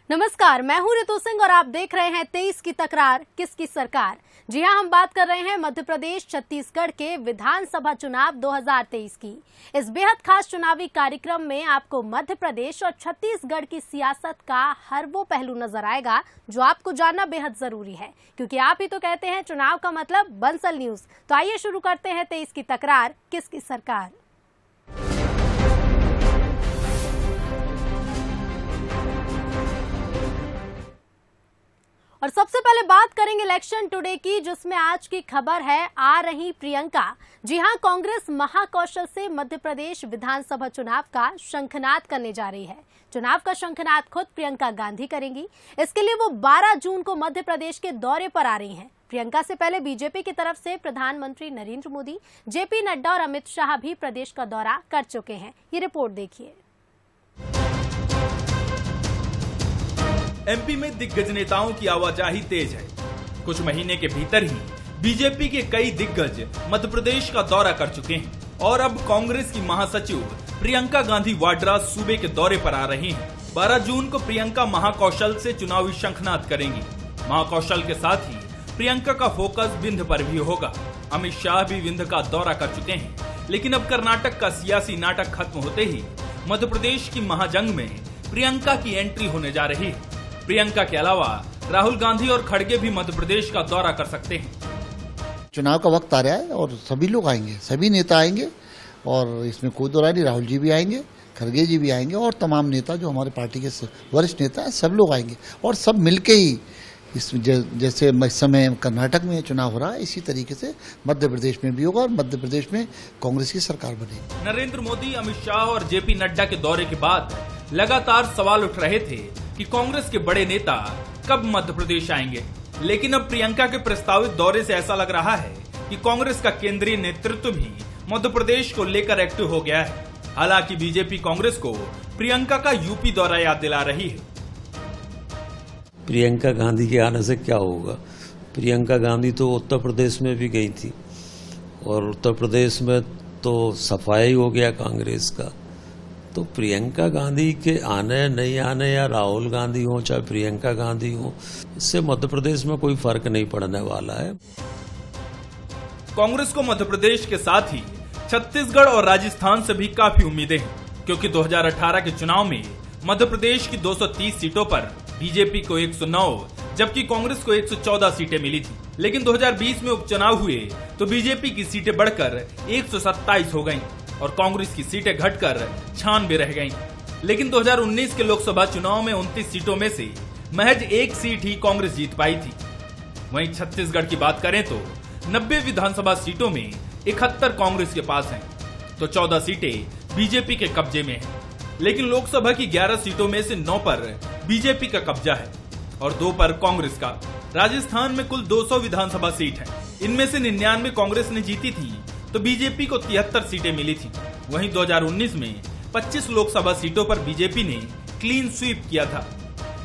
नमस्कार, मैं हूं ऋतु सिंह और आप देख रहे हैं 23 की तकरार किसकी सरकार। जी हां, हम बात कर रहे हैं मध्य प्रदेश छत्तीसगढ़ के विधानसभा चुनाव 2023 की। इस बेहद खास चुनावी कार्यक्रम में आपको मध्य प्रदेश और छत्तीसगढ़ की सियासत का हर वो पहलू नजर आएगा जो आपको जानना बेहद जरूरी है, क्योंकि आप ही तो कहते हैं चुनाव का मतलब बंसल न्यूज। तो आइए शुरू करते हैं 23 की तकरार किसकी सरकार। और सबसे पहले बात करेंगे इलेक्शन टुडे की, जिसमें आज की खबर है आ रही प्रियंका। जी हां, कांग्रेस महाकौशल से मध्य प्रदेश विधानसभा चुनाव का शंखनाद करने जा रही है। चुनाव का शंखनाद खुद प्रियंका गांधी करेंगी। इसके लिए वो 12 जून को मध्य प्रदेश के दौरे पर आ रही हैं। प्रियंका से पहले बीजेपी की तरफ से प्रधानमंत्री नरेंद्र मोदी, जेपी नड्डा और अमित शाह भी प्रदेश का दौरा कर चुके हैं। ये रिपोर्ट देखिए। एमपी में दिग्गज नेताओं की आवाजाही तेज है। कुछ महीने के भीतर ही बीजेपी के कई दिग्गज मध्य प्रदेश का दौरा कर चुके हैं और अब कांग्रेस की महासचिव प्रियंका गांधी वाड्रा सूबे के दौरे पर आ रही हैं। 12 जून को प्रियंका महाकौशल से चुनावी शंखनाद करेंगी। महाकौशल के साथ ही प्रियंका का फोकस विंध्य पर भी होगा। अमित शाह भी विंध्य का दौरा कर चुके हैं, लेकिन अब कर्नाटक का सियासी नाटक खत्म होते ही मध्य प्रदेश की महाजंग में प्रियंका की एंट्री होने जा रही है। प्रियंका के अलावा राहुल गांधी और खड़गे भी मध्य प्रदेश का दौरा कर सकते हैं। चुनाव का वक्त आ रहा है और सभी लोग आएंगे, सभी नेता आएंगे और इसमें कोई दो राय नहीं। राहुल जी भी आएंगे, खड़गे जी भी आएंगे और तमाम नेता जो हमारे पार्टी के वरिष्ठ नेता हैं सब लोग आएंगे और सब मिलके ही जैसे इस समय कर्नाटक में चुनाव हो रहा है, इसी तरीके से मध्य प्रदेश में भी होगा और मध्य प्रदेश में कांग्रेस की सरकार बनेगी। नरेंद्र मोदी, अमित शाह और जेपी नड्डा के दौरे के बाद लगातार सवाल उठ रहे थे कि कांग्रेस के बड़े नेता कब मध्य प्रदेश आएंगे, लेकिन अब प्रियंका के प्रस्तावित दौरे से ऐसा लग रहा है कि कांग्रेस का केंद्रीय नेतृत्व भी मध्य प्रदेश को लेकर एक्टिव हो गया है। हालांकि बीजेपी कांग्रेस को प्रियंका का यूपी दौरा याद दिला रही है। प्रियंका गांधी के आने से क्या होगा? प्रियंका गांधी तो उत्तर प्रदेश में भी गई थी और उत्तर प्रदेश में तो सफाई हो गया कांग्रेस का। तो प्रियंका गांधी के आने नहीं आने, या राहुल गांधी हो चाहे प्रियंका गांधी हो, इससे मध्य प्रदेश में कोई फर्क नहीं पड़ने वाला है। कांग्रेस को मध्य प्रदेश के साथ ही छत्तीसगढ़ और राजस्थान से भी काफी उम्मीदें हैं, क्योंकि 2018 के चुनाव में मध्य प्रदेश की 230 सीटों पर बीजेपी को 109 जबकि कांग्रेस को 114 सीटें मिली थी। लेकिन 2020 में उपचुनाव हुए तो बीजेपी की सीटें बढ़कर 127 हो गईं और कांग्रेस की सीटें घटकर 96 रह गईं। लेकिन 2019 के लोकसभा चुनाव में 29 सीटों में से महज एक सीट ही कांग्रेस जीत पाई थी। वहीं छत्तीसगढ़ की बात करें तो 90 विधानसभा सीटों में 71 कांग्रेस के पास हैं, तो 14 सीटें बीजेपी के कब्जे में हैं। लेकिन लोकसभा की 11 सीटों में से 9 पर बीजेपी का कब्जा है और 2 पर कांग्रेस का। राजस्थान में कुल 200 विधानसभा सीट हैं। इनमें से 99 कांग्रेस ने जीती थी तो बीजेपी को 73 सीटें मिली थी। वहीं 2019 में 25 लोकसभा सीटों पर बीजेपी ने क्लीन स्वीप किया था।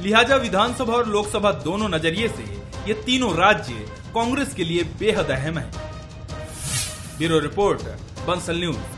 लिहाजा विधानसभा और लोकसभा दोनों नजरिए से ये तीनों राज्य कांग्रेस के लिए बेहद अहम है। Bureau report, Bansal news.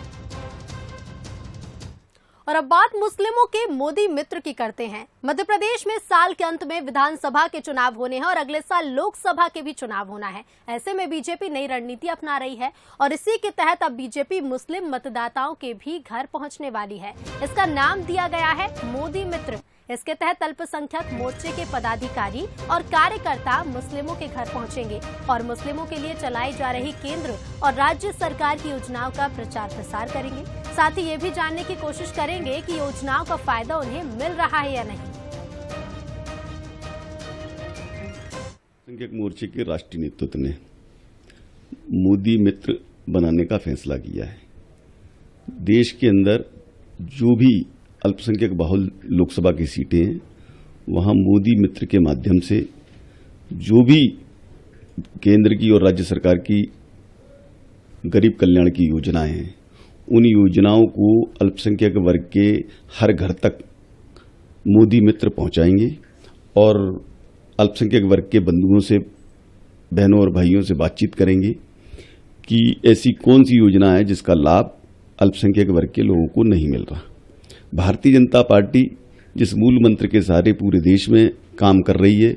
और अब बात मुस्लिमों के मोदी मित्र की करते हैं। मध्य प्रदेश में साल के अंत में विधानसभा के चुनाव होने हैं और अगले साल लोकसभा के भी चुनाव होना है। ऐसे में बीजेपी नई रणनीति अपना रही है और इसी के तहत अब बीजेपी मुस्लिम मतदाताओं के भी घर पहुंचने वाली है। इसका नाम दिया गया है मोदी मित्र। इसके तहत अल्पसंख्यक मोर्चे के पदाधिकारी और कार्यकर्ता मुस्लिमों के घर पहुंचेंगे और मुस्लिमों के लिए चलाई जा रही केंद्र और राज्य सरकार की योजनाओं का प्रचार प्रसार करेंगे। साथ ही ये भी जानने की कोशिश करेंगे कि योजनाओं का फायदा उन्हें मिल रहा है या नहीं। अल्पसंख्यक मोर्चे के राष्ट्रीय नेतृत्व ने मोदी मित्र बनाने का फैसला किया है। देश के अंदर जो भी अल्पसंख्यक बहुल लोकसभा की सीटें हैं, वहां मोदी मित्र के माध्यम से जो भी केंद्र की और राज्य सरकार की गरीब कल्याण की योजनाएं हैं, उन योजनाओं को अल्पसंख्यक वर्ग के हर घर तक मोदी मित्र पहुंचाएंगे और अल्पसंख्यक वर्ग के बंधुओं से, बहनों और भाइयों से बातचीत करेंगे कि ऐसी कौन सी योजना है जिसका लाभ अल्पसंख्यक वर्ग के लोगों को नहीं मिल रहा। भारतीय जनता पार्टी जिस मूल मंत्र के सहारे पूरे देश में काम कर रही है,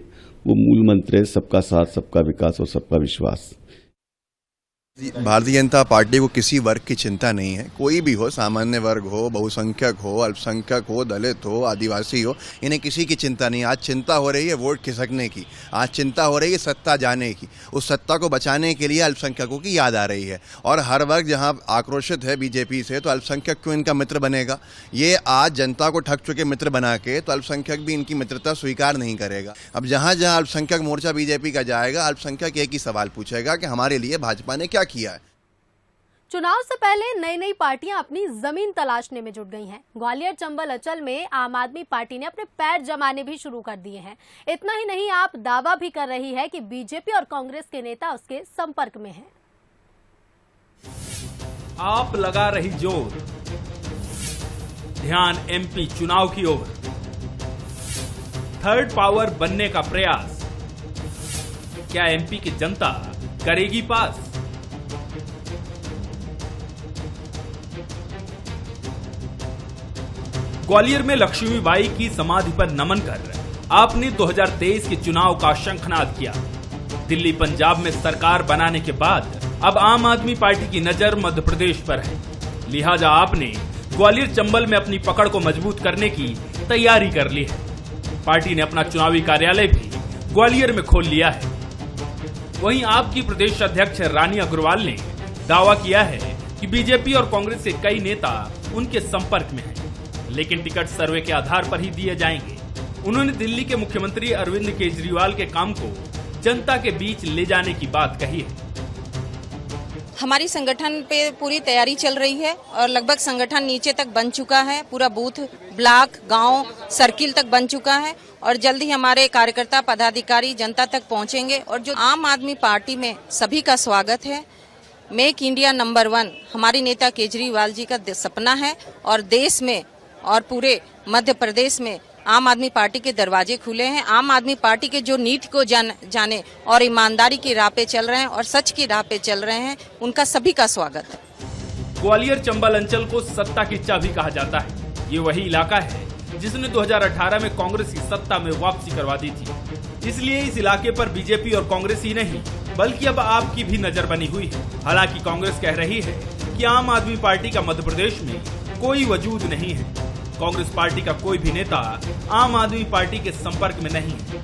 वो मूल मंत्र है सबका साथ, सबका विकास और सबका विश्वास। भारतीय जनता पार्टी को किसी वर्ग की चिंता नहीं है, कोई भी हो, सामान्य वर्ग हो, बहुसंख्यक हो, अल्पसंख्यक हो, दलित हो, आदिवासी हो, इन्हें किसी की चिंता नहीं। आज चिंता हो रही है वोट खिसकने की, आज चिंता हो रही है सत्ता जाने की। उस सत्ता को बचाने के लिए अल्पसंख्यकों की याद आ रही है और हर वर्ग जहां आक्रोशित है बीजेपी से, तो अल्पसंख्यक क्यों इनका मित्र बनेगा? ये आज जनता को ठग चुके मित्र बना के तो अल्पसंख्यक भी इनकी मित्रता स्वीकार नहीं करेगा। अब जहां जहां अल्पसंख्यक मोर्चा बीजेपी का जाएगा, अल्पसंख्यक एक ही सवाल पूछेगा कि हमारे लिए भाजपा ने क्या किया है। चुनाव से पहले नई नई पार्टियां अपनी जमीन तलाशने में जुट गई हैं। ग्वालियर चंबल अंचल में आम आदमी पार्टी ने अपने पैर जमाने भी शुरू कर दिए हैं। इतना ही नहीं, आप दावा भी कर रही है कि बीजेपी और कांग्रेस के नेता उसके संपर्क में हैं। आप लगा रही जोर, ध्यान एमपी चुनाव की ओर, थर्ड पावर बनने का प्रयास, क्या एमपी की जनता करेगी पास? ग्वालियर में लक्ष्मीबाई की समाधि पर नमन कर आपने 2023 के चुनाव का शंखनाद किया। दिल्ली पंजाब में सरकार बनाने के बाद अब आम आदमी पार्टी की नजर मध्य प्रदेश पर है, लिहाजा आपने ग्वालियर चंबल में अपनी पकड़ को मजबूत करने की तैयारी कर ली है। पार्टी ने अपना चुनावी कार्यालय भी ग्वालियर में खोल लिया है। वहीं आपकी प्रदेश अध्यक्ष रानी अग्रवाल ने दावा किया है कि बीजेपी और कांग्रेस के कई नेता उनके संपर्क में हैं, लेकिन टिकट सर्वे के आधार पर ही दिए जाएंगे। उन्होंने दिल्ली के मुख्यमंत्री अरविंद केजरीवाल के काम को जनता के बीच ले जाने की बात कही है। हमारी संगठन पे पूरी तैयारी चल रही है और लगभग संगठन नीचे तक बन चुका है। पूरा बूथ, ब्लॉक, गांव, सर्किल तक बन चुका है और जल्द ही हमारे कार्यकर्ता पदाधिकारी जनता तक पहुंचेंगे। और जो आम आदमी पार्टी में सभी का स्वागत है। मेक इंडिया नंबर 1 हमारी नेता केजरीवाल जी का सपना है और देश में और पूरे मध्य प्रदेश में आम आदमी पार्टी के दरवाजे खुले हैं। आम आदमी पार्टी के जो नीति को जाने और ईमानदारी की राह पे चल रहे हैं और सच की राह पे चल रहे हैं, उनका सभी का स्वागत है। ग्वालियर चंबल अंचल को सत्ता की चाबी कहा जाता है। ये वही इलाका है जिसने 2018 में कांग्रेस की सत्ता में वापसी करवा दी थी। इसलिए इस इलाके पर बीजेपी और कांग्रेस ही नहीं बल्कि अब आपकी भी नजर बनी हुई है। हालांकि कांग्रेस कह रही है कि आम आदमी पार्टी का मध्य प्रदेश में कोई वजूद नहीं है। कांग्रेस पार्टी का कोई भी नेता आम आदमी पार्टी के संपर्क में नहीं है।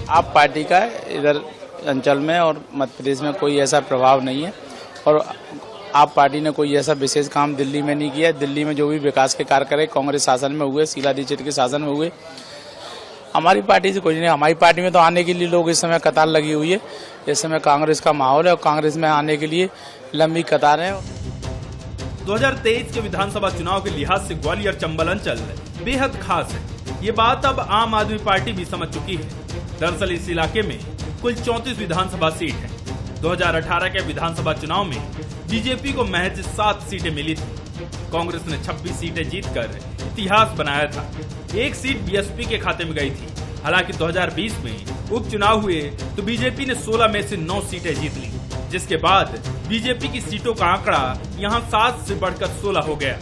आप पार्टी का इधर अंचल में और मध्य प्रदेश में कोई ऐसा प्रभाव नहीं है और आप पार्टी ने कोई ऐसा विशेष काम दिल्ली में नहीं किया। दिल्ली में जो भी विकास के कार्य करे कांग्रेस शासन में हुए, शीला दीक्षित के शासन में हुए। हमारी पार्टी से कुछ नहीं। हमारी पार्टी में तो आने के लिए लोग इस समय कतार लगी हुई है। इस समय कांग्रेस का माहौल है और कांग्रेस में आने के लिए लंबी कतारें हैं। 2023 के विधानसभा चुनाव के लिहाज से ग्वालियर चंबल अंचल बेहद खास है। ये बात अब आम आदमी पार्टी भी समझ चुकी है। दरअसल इस इलाके में कुल 34 विधानसभा सीट है। 2018 के विधानसभा चुनाव में बीजेपी को महज 7 सीटें मिली थी। कांग्रेस ने 26 सीटें जीतकर इतिहास बनाया था। एक सीट बीएसपी के खाते में गई थी। हालांकि 2020 में उपचुनाव हुए तो बीजेपी ने 16 में से 9 सीटें जीत ली, जिसके बाद बीजेपी की सीटों का आंकड़ा यहां 7 से बढ़कर 16 हो गया।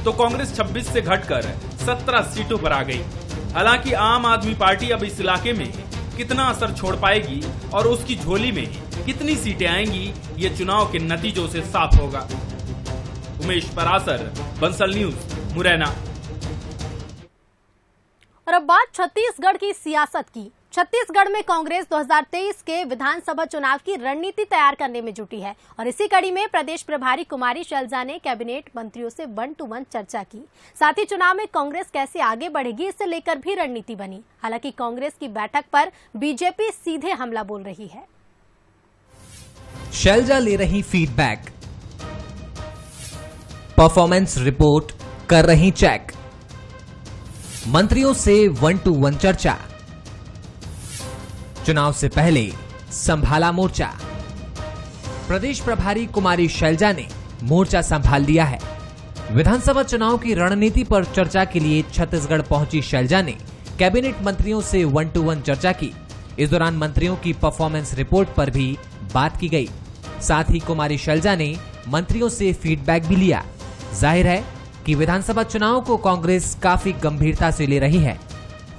तो कांग्रेस 26 से घटकर 17 सीटों पर आ गई। हालांकि आम आदमी पार्टी अब इस इलाके में कितना असर छोड़ पाएगी और उसकी झोली में कितनी सीटें आएंगी, ये चुनाव के नतीजों से साफ होगा। उमेश परासर, बंसल न्यूज, मुरैना। और अब बात छत्तीसगढ़ की सियासत की। छत्तीसगढ़ में कांग्रेस 2023 के विधानसभा चुनाव की रणनीति तैयार करने में जुटी है और इसी कड़ी में प्रदेश प्रभारी कुमारी शैलजा ने कैबिनेट मंत्रियों से 1-to-1 चर्चा की। साथ ही चुनाव में कांग्रेस कैसे आगे बढ़ेगी इसे लेकर भी रणनीति बनी। हालांकि कांग्रेस की बैठक पर बीजेपी सीधे हमला बोल रही है। शैलजा ले रही फीडबैक, परफॉर्मेंस रिपोर्ट कर रही चेक, मंत्रियों से 1-to-1 चर्चा, चुनाव से पहले संभाला मोर्चा। प्रदेश प्रभारी कुमारी शैलजा ने मोर्चा संभाल लिया है। विधानसभा चुनाव की रणनीति पर चर्चा के लिए छत्तीसगढ़ पहुंची शैलजा ने कैबिनेट मंत्रियों से 1-to-1 चर्चा की। इस दौरान मंत्रियों की परफॉर्मेंस रिपोर्ट पर भी बात की गई। साथ ही कुमारी शैलजा ने मंत्रियों से फीडबैक भी लिया। जाहिर है कि विधानसभा चुनाव को कांग्रेस काफी गंभीरता से ले रही है।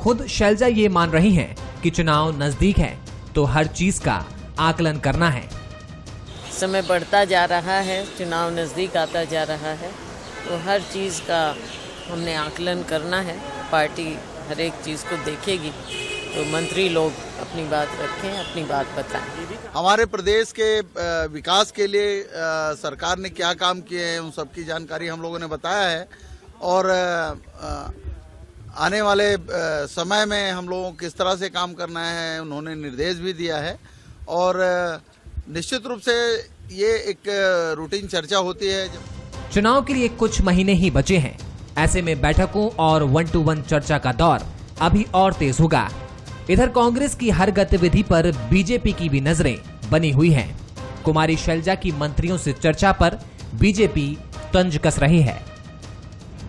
खुद शैलजा ये मान रही हैं कि चुनाव नजदीक है तो हर चीज का आकलन करना है। समय बढ़ता जा रहा है, चुनाव नज़दीक आता जा रहा है, तो हर चीज़ का हमने आकलन करना है। पार्टी हर एक चीज़ को देखेगी, तो मंत्री लोग अपनी बात रखें, अपनी बात बताएं। हमारे प्रदेश के विकास के लिए सरकार ने क्या काम किए हैं उन सबकी जानकारी हम लोगों ने बताया है और आने वाले समय में हम लोगों को किस तरह से काम करना है उन्होंने निर्देश भी दिया है और निश्चित रूप से ये एक रूटीन चर्चा होती है। चुनाव के लिए कुछ महीने ही बचे हैं, ऐसे में बैठकों और 1-to-1 चर्चा का दौर अभी और तेज होगा। इधर कांग्रेस की हर गतिविधि पर बीजेपी की भी नजरें बनी हुई हैं। कुमारी शैलजा की मंत्रियों से चर्चा पर बीजेपी तंज कस रही है।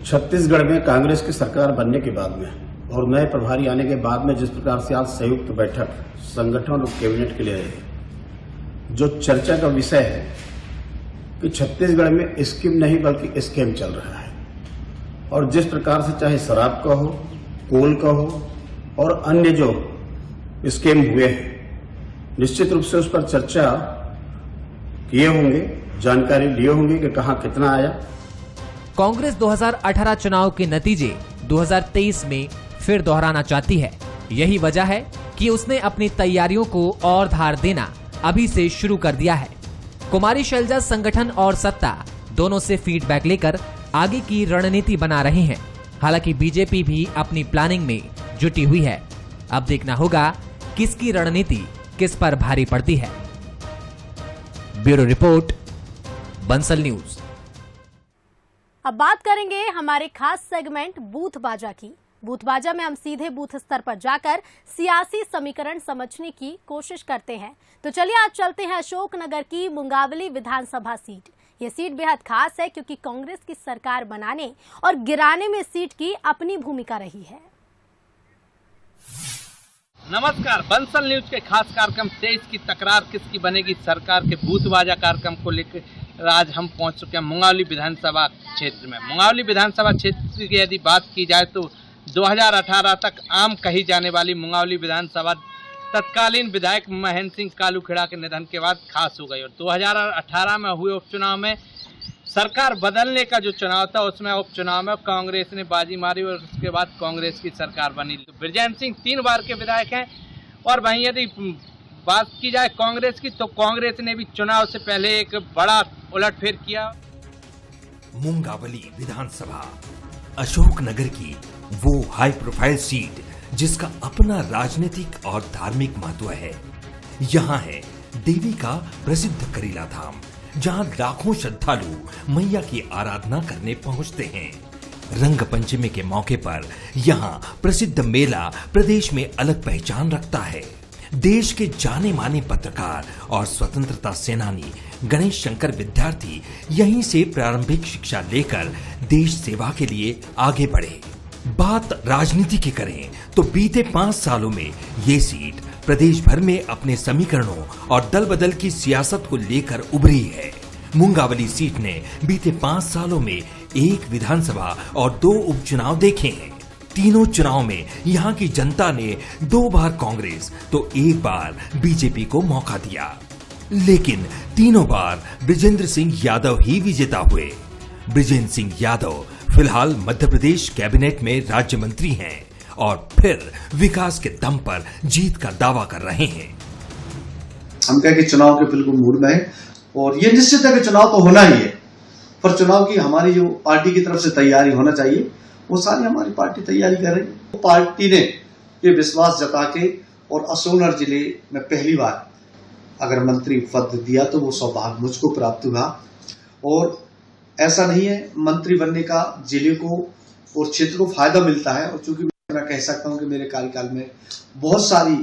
छत्तीसगढ़ में कांग्रेस की सरकार बनने के बाद में और नए प्रभारी आने के बाद में जिस प्रकार से आज संयुक्त बैठक संगठन और कैबिनेट के लिए है, जो चर्चा का विषय है कि छत्तीसगढ़ में स्कीम नहीं बल्कि स्कैम चल रहा है और जिस प्रकार से चाहे शराब का हो, कोल का हो और अन्य जो स्कैम हुए हैं, निश्चित रूप से उस पर चर्चा किए होंगे, जानकारी लिए होंगे कि कहां कितना आया। कांग्रेस 2018 चुनाव के नतीजे 2023 में फिर दोहराना चाहती है। यही वजह है कि उसने अपनी तैयारियों को और धार देना अभी से शुरू कर दिया है। कुमारी शैलजा संगठन और सत्ता दोनों से फीडबैक लेकर आगे की रणनीति बना रही हैं। हालांकि बीजेपी भी अपनी प्लानिंग में जुटी हुई है। अब देखना होगा किसकी रणनीति किस पर भारी पड़ती है। Bureau report, Bansal news. अब बात करेंगे हमारे खास सेगमेंट बूथ बाजा की। बूथ बाजा में हम सीधे बूथ स्तर पर जाकर सियासी समीकरण समझने की कोशिश करते हैं। तो चलिए आज चलते हैं अशोकनगर की मुंगावली विधानसभा सीट। ये सीट बेहद खास है क्योंकि कांग्रेस की सरकार बनाने और गिराने में सीट की अपनी भूमिका रही है। नमस्कार, बंसल न्यूज के खास कार्यक्रम 23 की तकरार किसकी बनेगी सरकार के बूथ बाजा कार्यक्रम को लेकर आज हम पहुंच चुके हैं मुंगावली विधानसभा क्षेत्र में। मुंगावली विधानसभा क्षेत्र की यदि बात की जाए तो 2018 तक आम कही जाने वाली मुंगावली विधानसभा तत्कालीन विधायक महेंद्र सिंह कालूखेड़ा के निधन के बाद खास हो गई और 2018 में हुए उपचुनाव में सरकार बदलने का जो चुनाव था उसमें उपचुनाव में कांग्रेस ने बाजी मारी और उसके बाद कांग्रेस की सरकार बनी। तो बृजेंद्र सिंह 3 बार के विधायक हैं और वहीं यदि बात की जाए कांग्रेस की तो कांग्रेस ने भी चुनाव से पहले एक बड़ा उलटफेर किया। मुंगावली विधानसभा अशोकनगर की वो हाई प्रोफाइल सीट जिसका अपना राजनीतिक और धार्मिक महत्व है। यहाँ है देवी का प्रसिद्ध करीला धाम, जहाँ लाखों श्रद्धालु मैया की आराधना करने पहुँचते हैं। रंग पंचमी के मौके पर यहाँ प्रसिद्ध मेला प्रदेश में अलग पहचान रखता है। देश के जाने माने पत्रकार और स्वतंत्रता सेनानी गणेश शंकर विद्यार्थी यहीं से प्रारंभिक शिक्षा लेकर देश सेवा के लिए आगे बढ़े। बात राजनीति की करें तो बीते 5 सालों में ये सीट प्रदेश भर में अपने समीकरणों और दल बदल की सियासत को लेकर उभरी है। मुंगावली सीट ने बीते 5 सालों में 1 विधानसभा और 2 उपचुनाव देखे हैं। तीनों चुनाव में यहाँ की जनता ने 2 बार कांग्रेस तो 1 बार बीजेपी को मौका दिया, लेकिन तीनों बार बृजेंद्र सिंह यादव ही विजेता हुए। बृजेंद्र सिंह यादव फिलहाल मध्य प्रदेश कैबिनेट में राज्य मंत्री हैं और फिर विकास के दम पर जीत का दावा कर रहे हैं। हम कहें कि चुनाव के बिल्कुल मूड में है और ये निश्चित है कि चुनाव तो होना ही है, पर चुनाव की हमारी जो पार्टी की तरफ से तैयारी होना चाहिए वो सारी हमारी पार्टी तैयारी कर रही है। पार्टी ने ये विश्वास जता के और अशोकनगर जिले में पहली बार अगर मंत्री पद दिया तो वो सौभाग्य मुझको प्राप्त हुआ। और ऐसा नहीं है, मंत्री बनने का जिले को और क्षेत्र को फायदा मिलता है। और चूंकि मैं कह सकता हूं कि मेरे कार्यकाल में बहुत सारी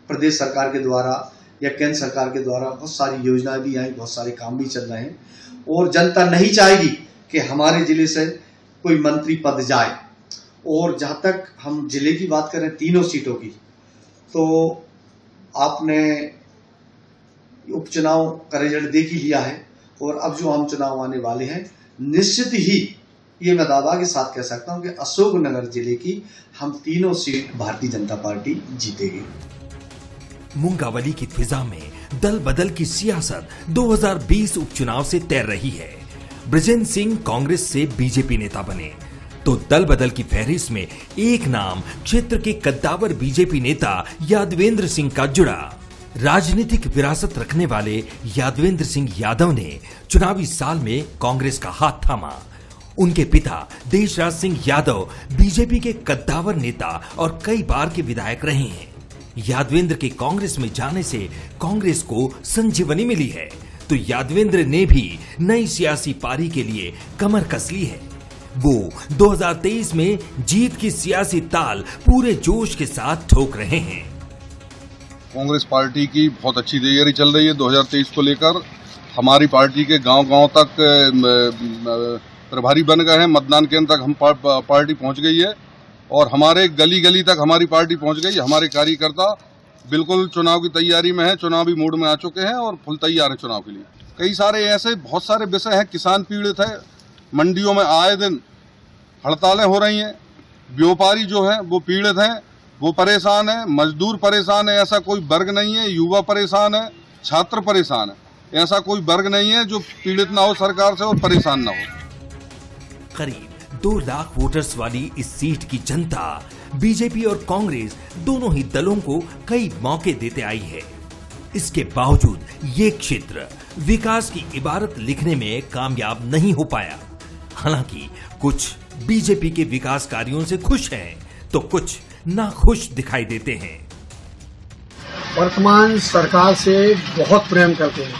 प्रदेश सरकार के द्वारा या केंद्र सरकार के द्वारा बहुत सारी योजनाएं भी आई, बहुत सारे काम भी चल रहे हैं और जनता नहीं चाहेगी कि हमारे जिले से कोई मंत्री पद जाए। और जहां तक हम जिले की बात करें तीनों सीटों की, तो आपने उपचुनाव का रिजल्ट देख ही लिया है और अब जो आम चुनाव आने वाले हैं निश्चित ही ये मैं दावा के साथ कह सकता हूं कि अशोकनगर जिले की हम तीनों सीट भारतीय जनता पार्टी जीतेगी। मुंगावली की फिजा में दल बदल की सियासत 2020 उपचुनाव से तैर रही है। ब्रजेंद्र सिंह कांग्रेस से बीजेपी नेता बने तो दल बदल की फहरिस्त में एक नाम क्षेत्र के कद्दावर बीजेपी नेता यादवेंद्र सिंह का जुड़ा। राजनीतिक विरासत रखने वाले यादवेंद्र सिंह यादव ने चुनावी साल में कांग्रेस का हाथ थामा। उनके पिता देशराज सिंह यादव बीजेपी के कद्दावर नेता और कई बार के विधायक रहे हैं। यादवेंद्र के कांग्रेस में जाने से कांग्रेस को संजीवनी मिली है तो यादवेंद्र ने भी नई सियासी पारी के लिए कमर कस ली है। वो 2023 में जीत की सियासी ताल पूरे जोश के साथ ठोक रहे हैं। कांग्रेस पार्टी की बहुत अच्छी तैयारी चल रही है 2023 को लेकर। हमारी पार्टी के गांव-गांव तक प्रभारी बन गए हैं, मतदान केंद्र तक हम पार्टी पहुंच गई है और हमारे गली-गली तक हमारी पार्टी पहुंच गई है। हमारे कार्यकर्ता बिल्कुल चुनाव की तैयारी में है, चुनावी मूड में आ चुके हैं और फुल तैयार है चुनाव के लिए। कई सारे ऐसे बहुत सारे विषय हैं। किसान पीड़ित है, मंडियों में आए दिन हड़तालें हो रही हैं, व्यापारी जो है वो पीड़ित हैं, वो परेशान है, मजदूर परेशान है। ऐसा कोई वर्ग नहीं है, युवा परेशान है, छात्र परेशान है। ऐसा कोई वर्ग नहीं है जो पीड़ित ना हो सरकार से और परेशान ना हो। करीब 2 लाख वोटर्स वाली इस सीट की जनता बीजेपी और कांग्रेस दोनों ही दलों को कई मौके देते आई है। इसके बावजूद ये क्षेत्र विकास की इबारत लिखने में कामयाब नहीं हो पाया। हालांकि कुछ बीजेपी के विकास कार्यों से खुश हैं तो कुछ नाखुश दिखाई देते हैं। वर्तमान सरकार से बहुत प्रेम करते हैं,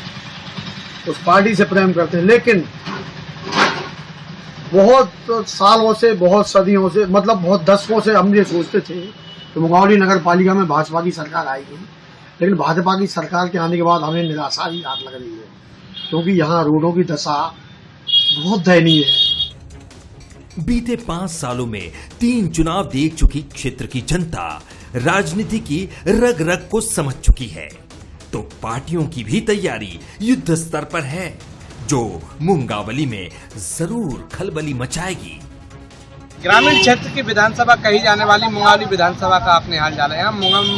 उस पार्टी से प्रेम करते हैं, लेकिन बहुत सालों से, बहुत सदियों से, मतलब बहुत दशकों से हम ये सोचते थे कि मुंगावली नगर पालिका में भाजपा की सरकार आएगी, लेकिन भाजपा की सरकार के आने के बाद हमें निराशा ही हाथ लग रही है, क्योंकि यहाँ रोडों की दशा बहुत दयनीय है। बीते 5 सालों में 3 चुनाव देख चुकी क्षेत्र की जनता राजनीति की रग रग को समझ चुकी है तो पार्टियों की भी तैयारी युद्ध स्तर पर है जो मुंगावली में जरूर खलबली मचाएगी। ग्रामीण क्षेत्र की विधानसभा कही जाने वाली मुंगावली विधानसभा का आपने हाल डाला है।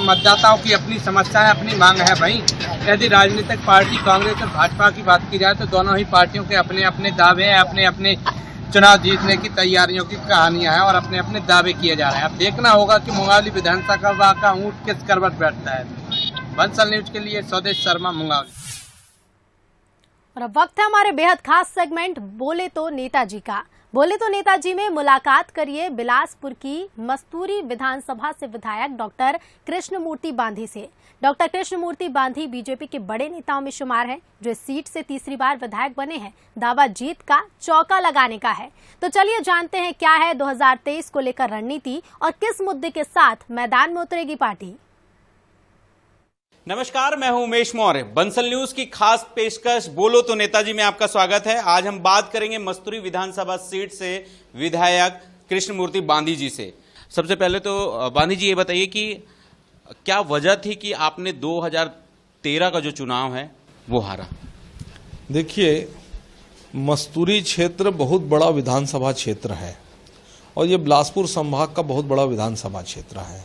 मतदाताओं की अपनी समस्या है, अपनी मांग है। भाई यदि राजनीतिक पार्टी कांग्रेस और भाजपा की बात की जाए तो दोनों ही पार्टियों के अपने अपने दावे हैं, अपने अपने चुनाव जीतने की तैयारियों की कहानियां हैं और अपने अपने दावे किए जा रहे हैं। अब देखना होगा कि मुंगावली विधानसभा का ऊंट किस करवट बैठता है। बंसल न्यूज के लिए स्वदेश शर्मा, मुंगावली। और अब वक्त है हमारे बेहद खास सेगमेंट बोले तो नेताजी का। बोले तो नेताजी में मुलाकात करिए बिलासपुर की मस्तूरी विधानसभा से विधायक डॉक्टर कृष्णमूर्ति बांधी से। डॉक्टर कृष्णमूर्ति बांधी बीजेपी के बड़े नेताओं में शुमार हैं जो इस सीट से तीसरी बार विधायक बने हैं। दावा जीत का चौका लगाने का है। तो चलिए जानते हैं क्या है 2023 को लेकर रणनीति और किस मुद्दे के साथ मैदान में उतरेगी पार्टी। नमस्कार, मैं हूं उमेश मौर्य। बंसल न्यूज की खास पेशकश बोलो तो नेताजी में आपका स्वागत है। आज हम बात करेंगे मस्तूरी विधानसभा सीट से विधायक कृष्णमूर्ति बांधी जी से। सबसे पहले तो बांधी जी ये बताइए कि क्या वजह थी कि आपने 2013 का जो चुनाव है वो हारा? देखिए, मस्तूरी क्षेत्र बहुत बड़ा विधानसभा क्षेत्र है और ये बिलासपुर संभाग का बहुत बड़ा विधानसभा क्षेत्र है,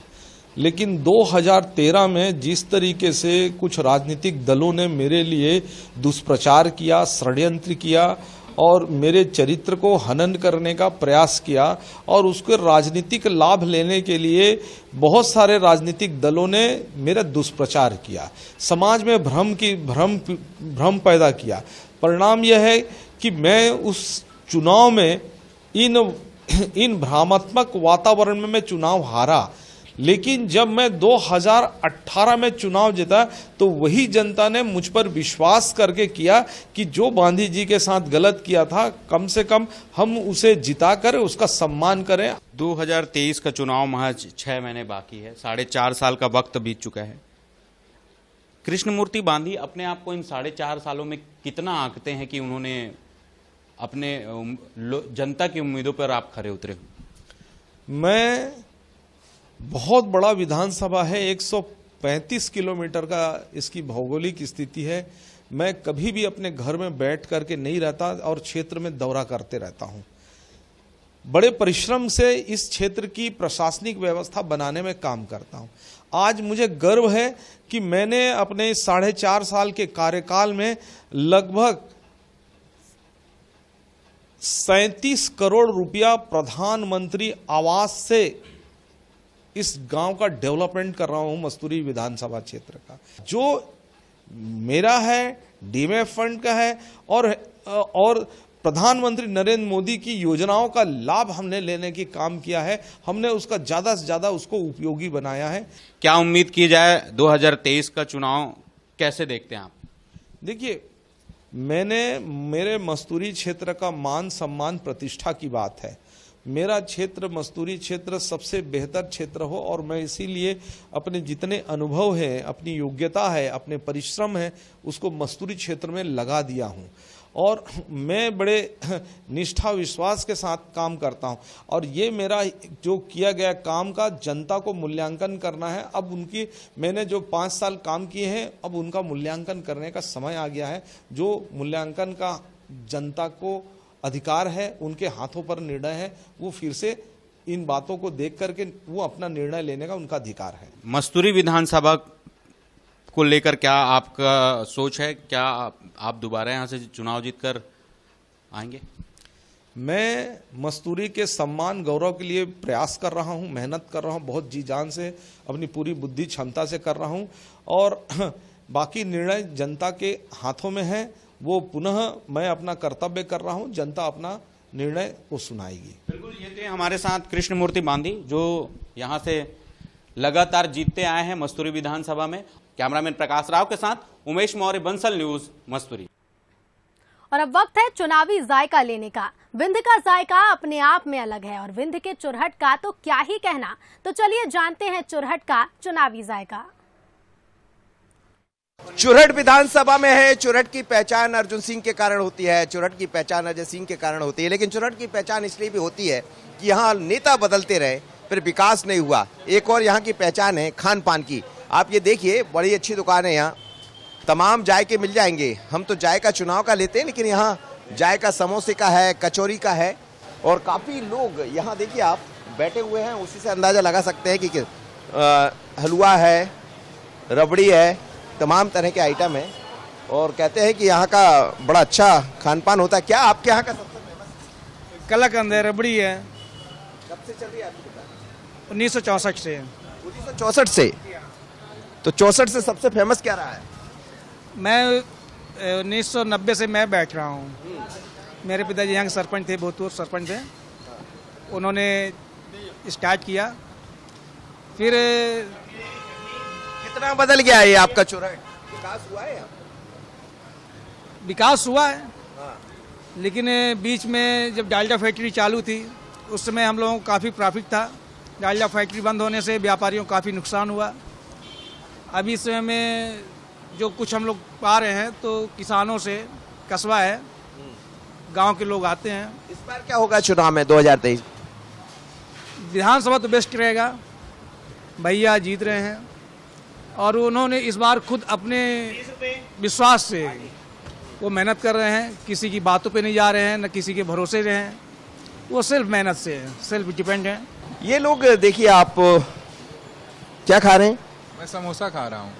लेकिन 2013 में जिस तरीके से कुछ राजनीतिक दलों ने मेरे लिए दुष्प्रचार किया, षड्यंत्र किया और मेरे चरित्र को हनन करने का प्रयास किया और उसके राजनीतिक लाभ लेने के लिए बहुत सारे राजनीतिक दलों ने मेरा दुष्प्रचार किया, समाज में भ्रम पैदा किया। परिणाम यह है कि मैं उस चुनाव में इन भ्रामक वातावरण में मैं चुनाव हारा। लेकिन जब मैं 2018 में चुनाव जीता तो वही जनता ने मुझ पर विश्वास करके किया कि जो बांधी जी के साथ गलत किया था कम से कम हम उसे जिता कर उसका सम्मान करें। 2023 का चुनाव महज 6 महीने बाकी है, 4.5 साल का वक्त बीत चुका है। कृष्णमूर्ति बांधी अपने आप को इन 4.5 सालों में कितना आंकते हैं कि उन्होंने अपने जनता की उम्मीदों पर आप खरे उतरे? मैं बहुत बड़ा विधानसभा है, 135 किलोमीटर का इसकी भौगोलिक स्थिति है। मैं कभी भी अपने घर में बैठ करके नहीं रहता और क्षेत्र में दौरा करते रहता हूं। बड़े परिश्रम से इस क्षेत्र की प्रशासनिक व्यवस्था बनाने में काम करता हूं। आज मुझे गर्व है कि मैंने अपने 4.5 साल के कार्यकाल में लगभग 37 करोड़ रुपया प्रधानमंत्री आवास से इस गांव का डेवलपमेंट कर रहा हूं, मस्तूरी विधानसभा क्षेत्र का। जो मेरा है डीएमएफ फंड का है और प्रधानमंत्री नरेंद्र मोदी की योजनाओं का लाभ हमने लेने की काम किया है। हमने उसका ज्यादा से ज्यादा उसको उपयोगी बनाया है। क्या उम्मीद की जाए 2023 का चुनाव कैसे देखते हैं आप? देखिए, मेरे मस्तूरी क्षेत्र का मान सम्मान प्रतिष्ठा की बात है। मेरा क्षेत्र मस्तूरी क्षेत्र सबसे बेहतर क्षेत्र हो और मैं इसीलिए अपने जितने अनुभव है, अपनी योग्यता है, अपने परिश्रम है, उसको मस्तूरी क्षेत्र में लगा दिया हूं और मैं बड़े निष्ठा विश्वास के साथ काम करता हूं। और ये मेरा जो किया गया काम का जनता को मूल्यांकन करना है। अब मैंने जो 5 साल काम किए हैं, अब उनका मूल्यांकन करने का समय आ गया है। जो मूल्यांकन का जनता को अधिकार है, उनके हाथों पर निर्णय है, वो फिर से इन बातों को देख करके वो अपना निर्णय लेने का उनका अधिकार है। मस्तूरी विधानसभा को लेकर क्या आपका सोच है? क्या आप दोबारा यहां से चुनाव जीतकर आएंगे? मैं मस्तूरी के सम्मान गौरव के लिए प्रयास कर रहा हूं, मेहनत कर रहा हूं, बहुत जी जान से, अपनी पूरी बुद्धि क्षमता से कर रहा हूं और बाकी निर्णय जनता के हाथों में है। वो पुनः मैं अपना कर्तव्य कर रहा हूं, जनता अपना निर्णय को सुनाएगी। बिल्कुल, ये थे हमारे साथ कृष्णमूर्ति बांदी जो यहां से लगातार जीतते आए हैं मस्तूरी विधानसभा में। कैमरामैन प्रकाश राव के साथ उमेश मौर्य, बंसल न्यूज, मस्तूरी। और अब वक्त है चुनावी जायका लेने का। विंध्य का जायका अपने आप में अलग है और विंध्य के चुरहट का तो क्या ही कहना। तो चलिए जानते हैं चुरहट का चुनावी जायका। चुरहट विधानसभा में है। चुरहट की पहचान अर्जुन सिंह के कारण होती है, चुरहट की पहचान अजय सिंह के कारण होती है, लेकिन चुरहट की पहचान इसलिए भी होती है कि यहाँ नेता बदलते रहे फिर विकास नहीं हुआ। एक और यहाँ की पहचान है खान पान की। आप ये देखिए, बड़ी अच्छी दुकान है यहाँ, तमाम जायके मिल जाएंगे। हम तो जायका चुनाव का लेते हैं, लेकिन यहाँ जायका समोसे का है, कचौरी का है और काफ़ी लोग यहाँ देखिए आप बैठे हुए हैं। उसी से अंदाज़ा लगा सकते हैं कि हलवा है, रबड़ी है, तमाम तरह के आइटम है और कहते हैं कि यहाँ का बड़ा अच्छा खान पान होता है। क्या आपके यहाँ का सबसे फेमस? कलाकंद है, रबड़ी है। कब से चल रही है आपकी दुकान? 1964 से। 1964 से? तो 64 से सबसे फेमस क्या रहा है? मैं 1990 से मैं बैठ रहा हूँ। मेरे पिताजी यहाँ के सरपंच थे, भूतपूर्व सरपंच थे, उन्होंने स्टार्ट किया। फिर कितना बदल गया ये आपका चुरहट? विकास हुआ है? विकास हुआ है लेकिन बीच में जब डालडा फैक्ट्री चालू थी उस समय हम लोगों को काफ़ी प्रॉफिट था। डालडा फैक्ट्री बंद होने से व्यापारियों को काफ़ी नुकसान हुआ। अभी इस समय में जो कुछ हम लोग पा रहे हैं तो किसानों से, कस्बा है, गांव के लोग आते हैं। इस बार क्या होगा चुनाव में 2023? विधानसभा तो बेस्ट रहेगा, भैया जीत रहे हैं और उन्होंने इस बार खुद अपने विश्वास से वो मेहनत कर रहे हैं। किसी की बातों पे नहीं जा रहे हैं, न किसी के भरोसे रहे हैं। वो सिर्फ मेहनत से है, सेल्फ डिपेंड है। ये लोग देखिए, आप क्या खा रहे हैं? मैं समोसा खा रहा हूँ।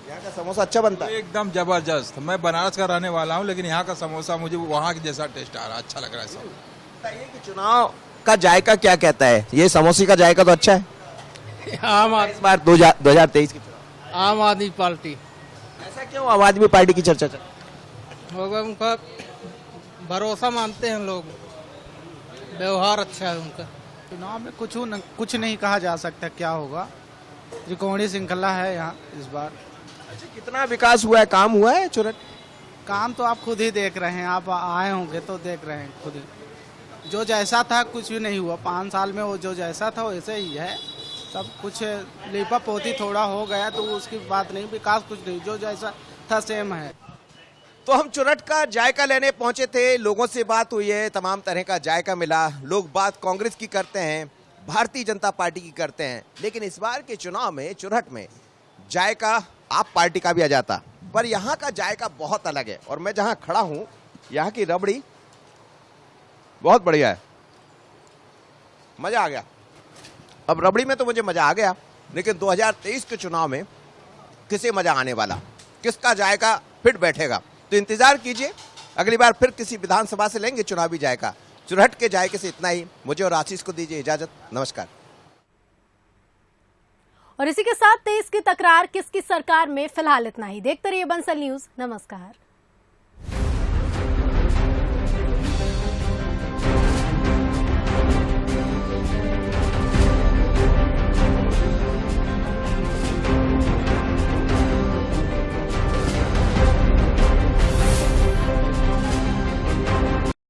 यहाँ का समोसा अच्छा बनता है? एकदम जबरदस्त। मैं बनारस का रहने वाला हूँ, लेकिन यहाँ का समोसा मुझे वहाँ के जैसा टेस्ट आ रहा है, अच्छा लग रहा है सब। बताइए कि चुनाव का जायका क्या कहता है? ये समोसे का जायका तो अच्छा है। आम इस बार 2023 की आम आदमी पार्टी। ऐसा क्यों आम आदमी पार्टी की चर्चा चल? होगा, उनका भरोसा मानते हैं लोग, व्यवहार अच्छा है उनका। चुनाव में कुछ नहीं कहा जा सकता क्या होगा। त्रिकोणीय श्रृंखला है यहाँ इस बार। अच्छा, कितना विकास हुआ है, काम हुआ है चुरहट? काम तो आप खुद ही देख रहे हैं, आप आए होंगे तो देख रहे हैं खुद ही। जो जैसा था कुछ भी नहीं हुआ 5 साल में, वो जो जैसा था वैसे ही है। सब कुछ लीपा पोती थोड़ा हो गया तो उसकी बात नहीं, विकास कुछ नहीं, जो जैसा था सेम है। तो हम चुरहट का जायका लेने पहुंचे थे, लोगों से बात हुई है, तमाम तरह का जायका मिला। लोग बात कांग्रेस की करते हैं, भारतीय जनता पार्टी की करते हैं, लेकिन इस बार के चुनाव में चुरहट में जायका आप पार्टी का भी आ जाता, पर यहाँ का जायका बहुत अलग है। और मैं जहाँ खड़ा हूँ, यहाँ की रबड़ी बहुत बढ़िया है। मजा आ गया। अब रबड़ी में तो मुझे मजा आ गया, लेकिन 2023 के चुनाव में किसे मजा आने वाला, किसका जायका फिट बैठेगा, तो इंतजार कीजिए। अगली बार फिर किसी विधानसभा से लेंगे चुनावी जायका। चुरहट के जायके से इतना ही। मुझे और आशीष को दीजिए इजाजत। नमस्कार। और इसी के साथ तेज की तकरार किसकी सरकार में फिलहाल इतना ही। देखते रहिए बंसल न्यूज। नमस्कार।